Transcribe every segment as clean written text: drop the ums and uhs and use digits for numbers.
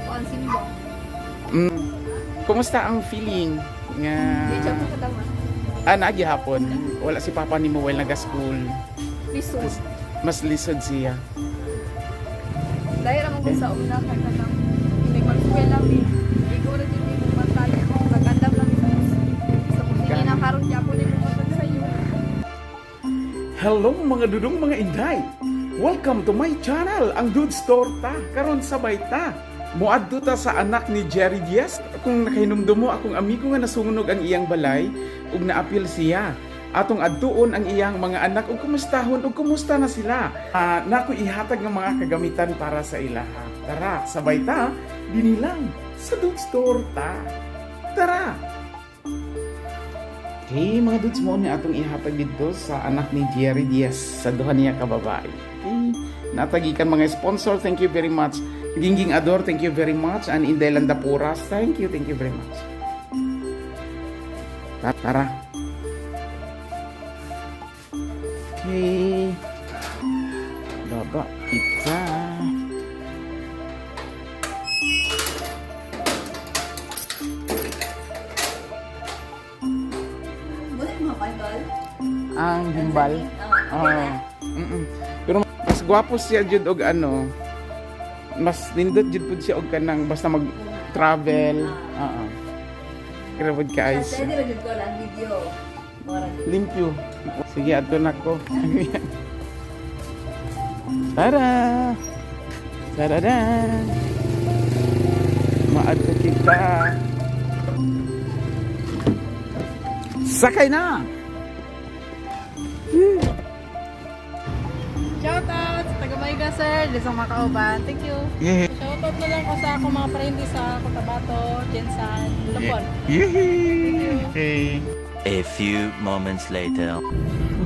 pang simba. Kumusta ang feeling nga Di siya po katama. nagi hapon wala si papa ni mo while naga-school. Lisod. Mas lisod siya. Dahil naman ko sa una kay kanang may mag-school lang eh. Igo na din yung mataya. Magandam lang sa kusina karon niya ako din matag sa iyo. Hello mga dudong mga inday. Welcome to my channel, ang Dude's Torta. Karon sabay ta. Muadto ta sa anak ni Jerry Diaz. Kung nakahinumdum mo akong amigo nga nasunog ang iyang balay ug naapil siya. Atong adtuon ang iyang mga anak ug kumustahon ug kumusta na sila. Nako ihatag ng mga kagamitan para sa ilaha. Tara, sabay ta dinilang sa Dude's Torta. Tara. Okay, mga dudes mo ni atong ihatag dito sa anak ni Jerry Diaz sa duha niya ka babae. Okay, natagikan mga sponsor, thank you very much. Gingging Ador, thank you very much. And Inday Landapuras, thank you very much. Tara. Okay. Baba kita. Bulit mo kay Dol. Ang himbal. Pero mas gwapo siya jud og ano. Mas nindot jud pud siya og kanang basta mag-travel. Grabe ka guys. Sa dire jud ko lang video. Limpyo. Sige ato na ko. Tara. Tarada. Maadto kita. Sakay na. Shoutout sa taga-Mayga, sir. Di sa mga kauban. Thank you. Yeah. Shoutout na lang ko sa akong mga friends sa Cotabato, Jensan, Lupon. Okay. A few moments later.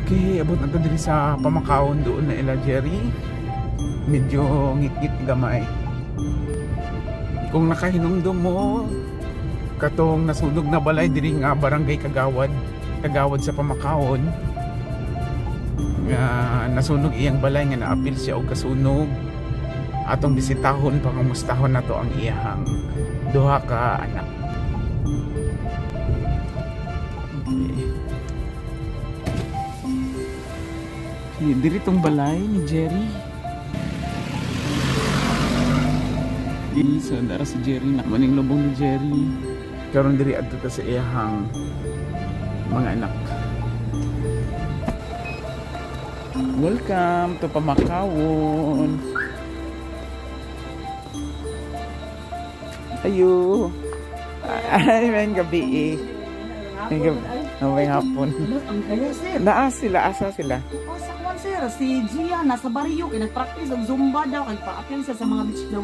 Okay, abot na to diri sa pamakawon doon na ila Jerry. Medyo ngit-ngit gamay. Kung nakahinumdum mo, katong nasunog na balay diri nga barangay Kagawad sa pamakawon. Nga nasunog iyang balay nga naapil siya og kasunog. Atong bisitahon pangumustahon nato ang iyang duha ka anak. Okay. Diri tong balay ni Jerry. Sa dara si Jerry na maning lubong ni Jerry. Karon diri adto ta sa iyang mga anak. Welcome to Pamakawon. Ayo. Ay, may gabi eh. May gabi. May hapon. Ang kaya sir. Asa sila? O sa kwan sir, si Gia nasa baryo kay nagpractice og zumba daw kay paapil sa mga beach daw.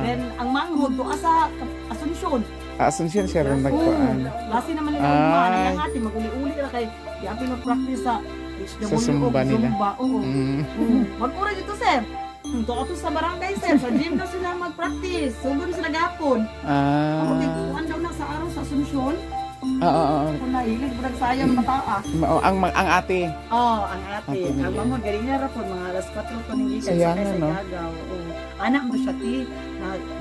Then ang manghod to asa Asunsyon. Asunsyon siya rin nagpaan. Lasi naman nila ugma nang ati maguli-uli ra kay iapil og practice sa beach daw. Sa zumba nila. Oo. Mm. Mag-ura dito sir. To ato sa barangay sir, sa gym daw sila mag-practice. Sugod sila gapon. Okay, kuan daw na sa araw sa Asunsyon. Kung nahilig mo nagsayang mataa. Ang ate. Ang ate. Ate niya. Ang mamon, galing nga rapon, mga alas 4 ko nang gisan Sayang sa no? Gagaw. Anak mo siya, ti.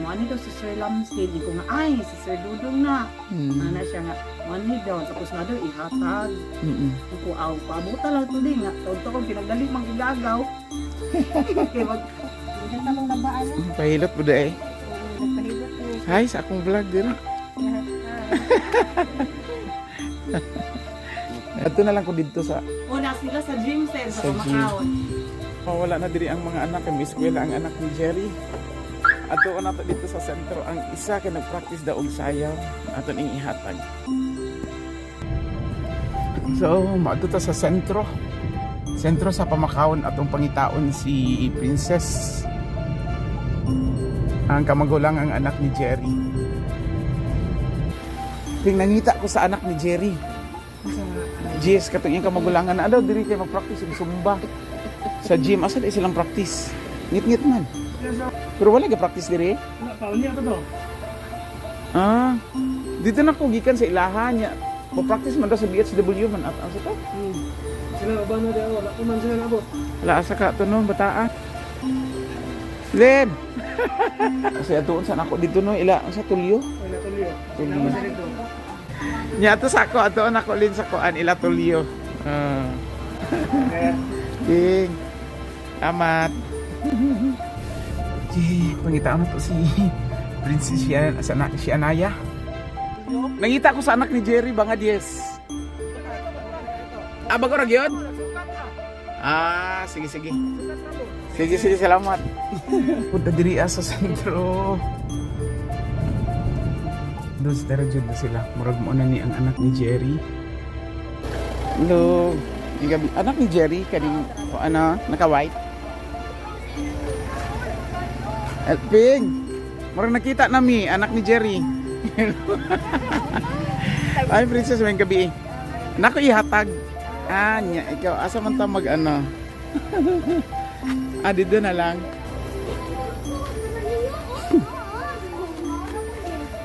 Mani daw si Sir Lamskin. Di ko nga, ay, si Sir Dudong na. Anak siya nga, mani daw. Tapos na daw, ihatag. Ako, paabuta lang ito din. Taon kong pinagdali mang igagaw. Okay, wag. Hindi na mong nabaan. Pahilot po eh. Nagpahilot ko. Hi, sa akong vlog din. Ato na lang ko dito sa Una sila sa gym, sir, sa Sa gym. Pamakaon. wala na diri ang mga anak kay eskwela ang anak ni Jerry. Ato na to dito sa sentro ang isa kay nagpractice daw og sayaw aton ing ihatag. So, maadto ta sa sentro. Sentro sa Pamakawon atong pangitaon si Princess. Ang kamagulang ang anak ni Jerry. Ting nangita ko sa anak ni Jerry. Jess, katong iyang kamagulangan na daw diri kay mag-practice og zumba. Sa gym asa di silang practice. Ngit-ngit man. Pero wala ga practice diri. Wala pa, uli ako to. Dito na ko gikan sa ilahan niya. Mag-practice man daw sa BHW man at asa to? Sila ba na daw, wala ko man sila nabot. Wala asa ka to no bataan. Led. Kasi atuon sa ako dito no ila sa tulyo. Wala tuloy. Tulyo. Nama sa dito. Nya to sa ako atuon ako lin sa kuan ila tulyo. Kaya, King. Amat. Pangitaan mo to si Princess si Anaya. Nangita ko sa anak ni Jerry Banga 10. Bago ra gyud? Sige. Sige, salamat. Punta diri sa sentro. Doon sa jud na sila. Murag mo na ni ang anak ni Jerry. Hello. Anak ni Jerry kaning naka-white. Elping. Murag nakita nami anak ni Jerry. Ay, princess, may gabi. Nako ihatag. Nya, ikaw asa man ta mag dito na lang.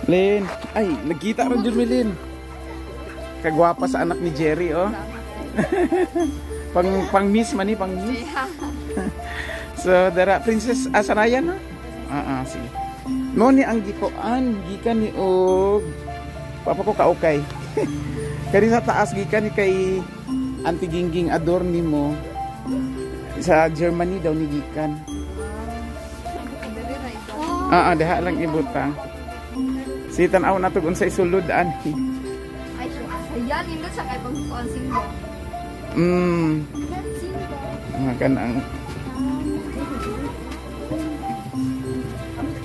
Lin, ay, nagkita rin dyan, Lin. Kagwapa sa anak ni Jerry, oh. pang miss man pang miss. So, dara, Princess Asaraya, no? Sige. No, ni ang gikoan, gikan ni og papa ko kaukay. Kani sa taas gikan ni kay Auntie Gingging ador nimo. Sa Germany daw ni gikan. Deha lang ibutang. Si tan-aw na tug unsay sulod ani. Ay, ayan, indot sa kay pag-consing mo. Kanang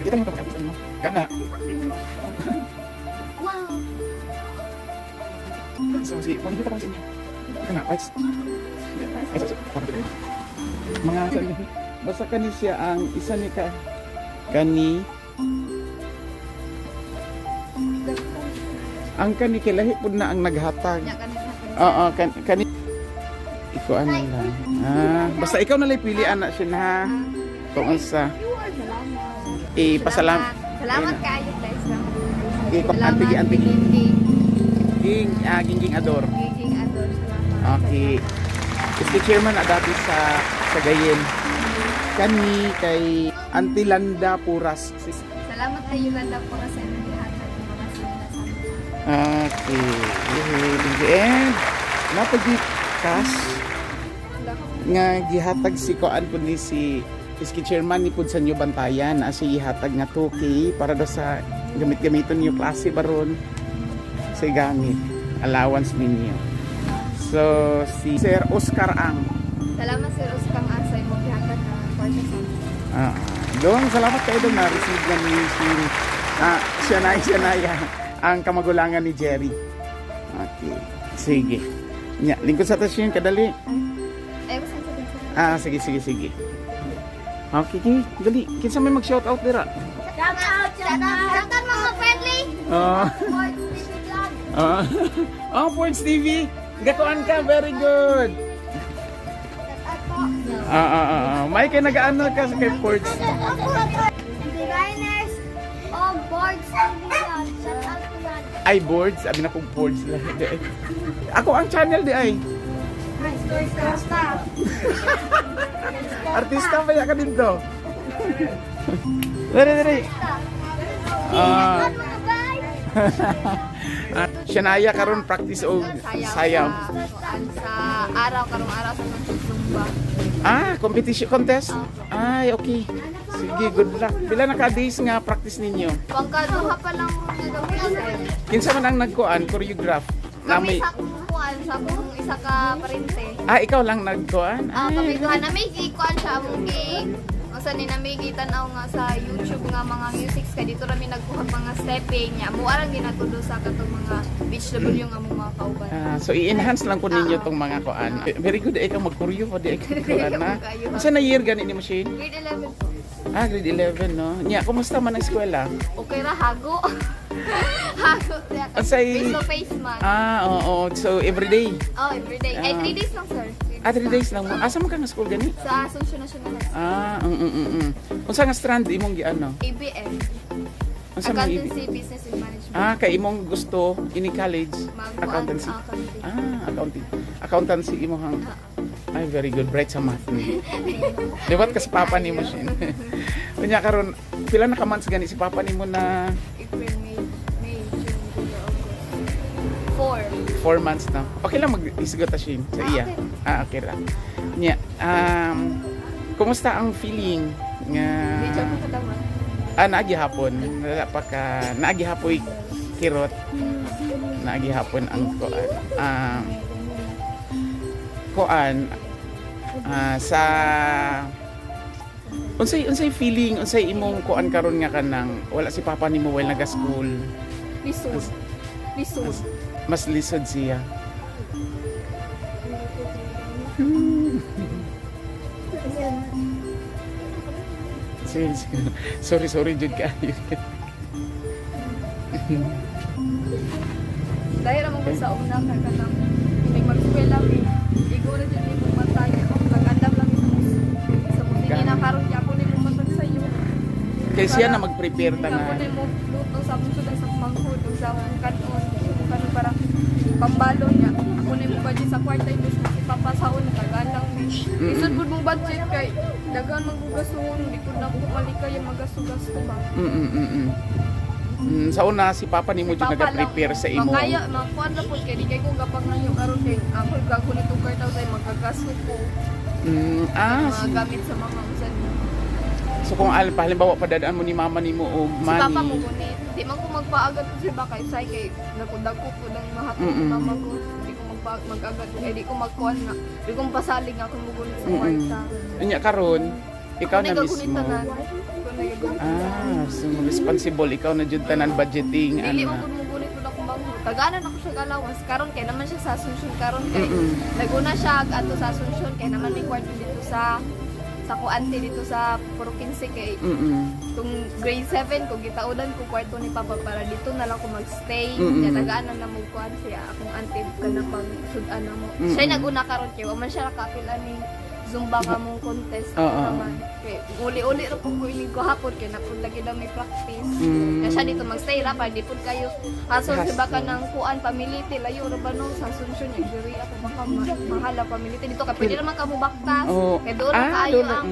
kita mo kapatid mo. Kana. So si pang kita pang inyo. Kana, guys. Mga basta kani siya ang isa ni kani ang kani kilahi pud na ang naghatag. Kani iko ano lang. Basta ikaw na lang pili anak siya na kung unsa. Salamat Kayo, guys. Antigi. Gingging ador. Giging ador. Salamat. Okay. Si chairman adabi sa Gayen. Kani kay Auntie Landa Puras. Salamat kay Yolanda po sa inyong lahat ng mga sinasabi. Okay. And napagikas nga gihatag si Koan po ni si chairman ni pud sa inyo bantayan asi ihatag nga 2K para daw sa gamit-gamiton niyo klase baron sa gamit allowance ninyo. So si Sir Oscar Ang. Salamat Sir Oscar Ang sa imong gihatag na kwarta sa doon salamat kayo doon na receive na ni siya na ang kamagulangan ni Jerry. Okay. Sige. Nya, lingkod sa tasyon kadali. Ay, wasan sa Sige. Okay, dali. Kinsa may mag-shout out dira? Shout out mga friendly. Ports TV. Gatuan ka, very good. May kay nag-ano ka sa kay Ports. Designers of boards and beyond. Shout out to yan. Ay, boards. Abi na kong boards lang. Ako ang channel di ay. Artista ba ya ka dito? Dali. Shanaya karon practice og sayaw. Sa araw karong araw sa Zumba. Competition contest? Ay, okay. Sige, good luck. Pila na ka days nga practice ninyo? Pangkaduha pa lang ron daw sir. Kinsa man ang nagkuan choreograph? Kami sa kuan sa kung isa ka parente. Ikaw lang nagkuan? Kami duha na may kuan siya among Asa ni nami tan-aw nga sa YouTube nga mga musics kay dito rami nagkuha mga stepping nya mo arang ginatudo sa katong mga beach level yung among mga kauban. So i-enhance lang po ninyo tong mga kuan. Very good ay ka mag-choreo pa di ay kuan na. Asa na year gani ni machine? Grade 11 po. Grade 11 no. Nya kumusta man ang eskwela? Okay ra hago. Hago. Asay Face to face man. Oo. So everyday. Everyday. Ay 3 days lang sir. 3 days lang mo. Asa man ka nga school gani? Sa Asuncion National. Unsa nga strand imong giano? ABM. Unsa man Accountancy, Business and Management. kay imong gusto ini college accountancy. Accounting. Accountancy imong ay very good bright sa math ni. Liwat ka sa papa ni mo siya. Unya karon pila na ka months gani si papa nimo na April, May, June, July, August. 4. 4 months na. Okay lang mag-isgot ta siya sa iya. Okay. Okay lang. Nya, kumusta ang feeling nga Medyo ko kadaman. naagi hapon. Wala pa ka naagi hapoy kirot. Naagi hapon ang kuan sa unsay feeling, unsay imong kuan karon nga kanang wala si papa nimo while naga-school. Lisod. Lisod. Mas lisod siya. Sorry, Jud ka. Dahil naman ko sa una ka kanang may mag-eskwela mi. Igo na dyan yung matay. Nag-andam lang sa mundi. Kinakaroon niya ako nila matag sa iyo. Kay siya na mag-prepare ta Ako na. din mo luto sa mga suday sa manghod o sa kanon. Kanon para pambalo niya. Ako din mo budget sa kwarta yung si Papa Saon. Nagandang mi. Isod po mong budget kay dagan magugasuhon. Hindi ko na kumalikay yung magasugas ko ba. Sa una si papa nimo jud naga-prepare sa imo. Kaya makuan na po kay di kay ko gapang nanyo karon kay ako gago nito kartaw tay magkagasto ko. Mga gamit sa mga usan. So kung halimbawa padadaan mo ni mama nimo og Si money. Papa mo gunit. Di man ko magpaagad ko siya bakay say kay nakudako ko nang mahapon ni mama ko. Di ko mag-agad ay di ko magkuan na. Di ko pasalig nga kung mugunit sa kwarta. Unya karon ikaw na mismo. Tanan. So responsible ikaw na jud tanan budgeting Dili mo ano. kun mugunit ko na kumbang. Taganan ako siya galawas karon kay naman siya sa Asuncion karon kay naguna siya ato sa Asuncion kay naman may kwarto dito sa kuante dito sa Puro 15 kay kung grade 7 kung gitaudan ko kwarto ni Papa para dito na lang ko magstay kaya tagaanan na mo kuan siya akong auntie kana pang sudan na mo siya naguna karon kay wa man siya nakapila ni Zumba ka mong contest naman kay uli-uli ra po ko ini ko hapon kay napunta gid may practice kaya siya dito magstay ra para di pud kayo hason si baka nang kuan pamiliti layo ra ba no sa Asuncion niya diri ako baka mahala pamiliti dito kay pwede naman kamo baktas kay doon kayo ang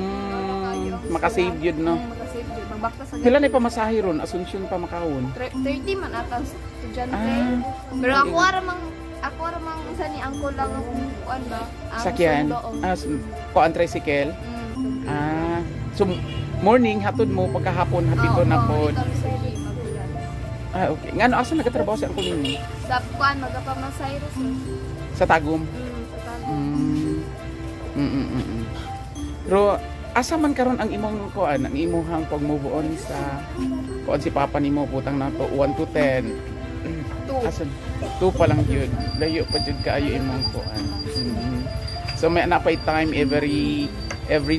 makasave yun no. Makasave yun. Magbaktas sa Pila na pamasahe ron Asuncion pa makahon. 30 man ata estudyante. Pero ako ara mang usa ni angkol lang ang kuan ba? Ang Sakyan. sundo, Kuan tricycle. So morning hatod mo pagkahapon hatid ko na pod. Okay. Ngano asa nagatrabaho si angkol nimo? Sa kuan magapamasay ro Sa Tagum. sa talo. Pero asa man karon ang imong kuan, ang imong pagmubuon sa kuan si papa nimo putang na to 1 to 10. Asa 2 pa lang yun. Layo pa jud kaayo imong kuan. So may napay time every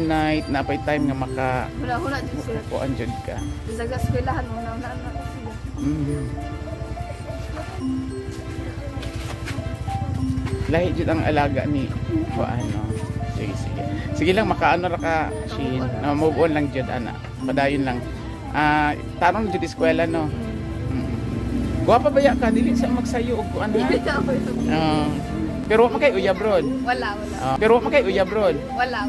night, napay time nga maka Hula din sila. kuan jud ka. Sa eskwelahan mo na ko sila. Lahi jud ang alaga ni kuan no. Sige lang makaano ra ka Shin. No, move on lang jud ana. Padayon lang. Tarong jud eskwela no. Guwapa ba ya ka dili sa magsayo og kuan ha? Pero wa man kay uya bron. Wala. Pero wa man kay uya bron. Wala.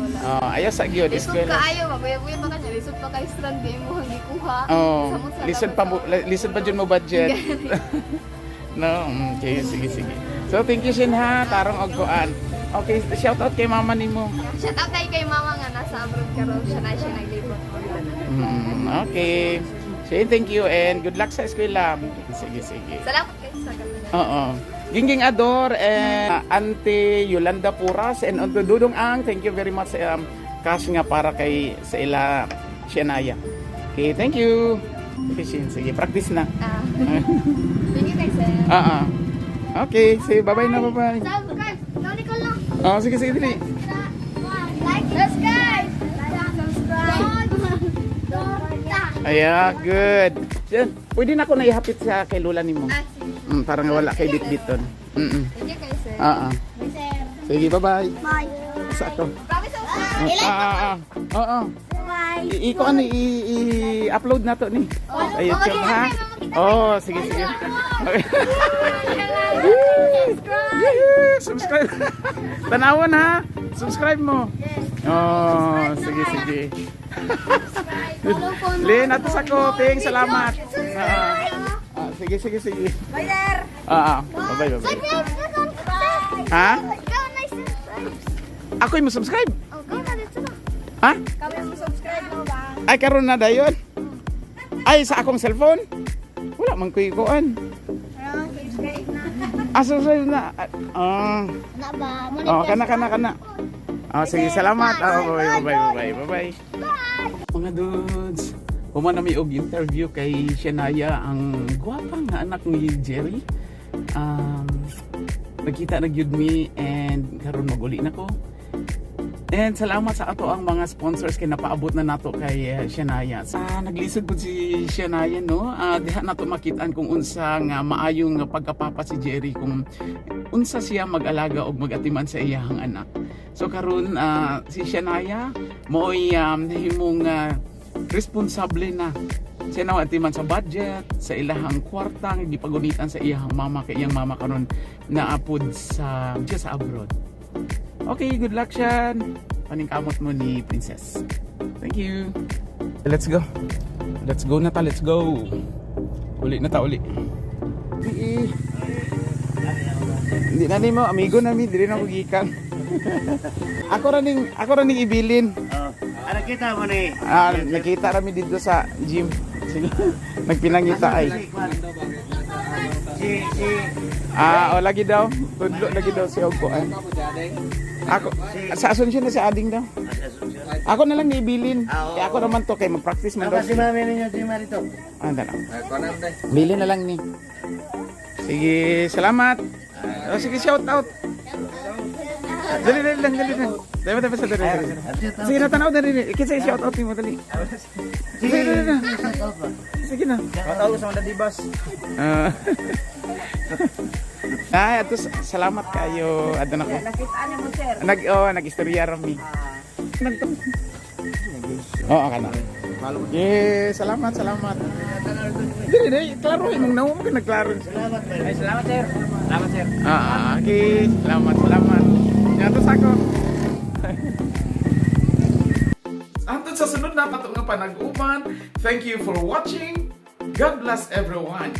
Ayaw sa gyud Lisod eskwela. kaayo, mabuya pa kanya. Lisod pa kay strand di mo gikuha. Lisod pa jud mo budget. No, okay, sige. So thank you Shin ha, tarong og kuan. Okay, shout out kay mama nimo. Shout out kay mama nga nasa abroad karon siya naglibot. Okay. Shin, thank you and good luck sa eskwela. Sige. Salamat kayo sa kanila. Oo. Gingging Ador and Auntie Yolanda Puras and Uncle Dudong Ang, thank you very much cash nga para kay sa ila Shanaya. Okay, thank you. Sige, practice na. Thank you guys. Okay, say bye-bye na, bye-bye. Subscribe. Dali ka lang. Sige, dili. Like, subscribe. Subscribe. Ayan, good. Yan, pwede na ako naihapit sa kay Lola nimo. Sige. Para nga wala kay bit-biton. Thank you guys. Sige, bye-bye. Bye. Sa ako. Promise subscribe. Oo. Bye. Iko ano i-upload na to ni. YouTube ha. Oh, sige. Okay. Subscribe. Tanawon ha. Subscribe mo. Oh, sige. Follow po no. Lin, atos ako. Ting, salamat. Sige. Bye there. Bye. Subscribe na kung Ha? Ikaw na subscribe. Ako yung subscribe. Oh, go na dito na. Ha? Kami mo subscribe mo ba? Ay, karon na dayon. Ay, sa akong cellphone? Wala man ko ikuan. Subscribe na. Subscribe na. Na ba? Oh, kana. Sige, salamat. Bye. Mga dudes, human na may og interview kay Shania, ang gwapang nga anak ni Jerry. Nagkita na gyud mi and karon maguli na ko. And salamat sa ato ang mga sponsors kay napaabot na nato kay Shania. Naglisod po si Shania, no? Diha nato makitaan kung unsa nga maayong nga pagkapapa si Jerry, kung unsa siya mag-alaga og mag-atiman sa iyang anak. So karon si Shania mo'y nahimong responsable na. Siya na atiman sa budget, sa ilahang kwarta nga gipagunitan sa iyang mama, kay iyang mama karon naapod sa abroad. Okay, good luck, Shan. Paningkamot mo ni Princess. Thank you. Let's go. Let's go na ta. Uli na ta. Hindi na mo, amigo na mi, dili na ko gikan. Ako raning ibilin. Nakita mo ni. Nakita rami dito sa gym. Sige. Nagpinangita ay. Lagi daw. Tudlo lagi daw si Ogko ay. Ako sa Asunsyon na si Ading daw. Ako na lang niibilin. Kaya ako naman to kay mag-practice man daw. Si mami ninyo, si Marito. Dala. Bilin na lang ni. Sige, salamat. Sige, shout out. Dali lang. Dapat sa dali. Sige, natanaw dali. Kinsa shout out mo dali. Sige na. Shout out sa mga dibas. Ato salamat kayo. Adto na ko. Nakita niyo mo, sir. Nag-istorya rami. Kana. Salamat. Dili, klaro imong nawo mo nagklaro. Salamat sir. Okay, salamat. Yatos ako. Antod sa sunod na pato nga panag-uban. Thank you for watching. God bless everyone.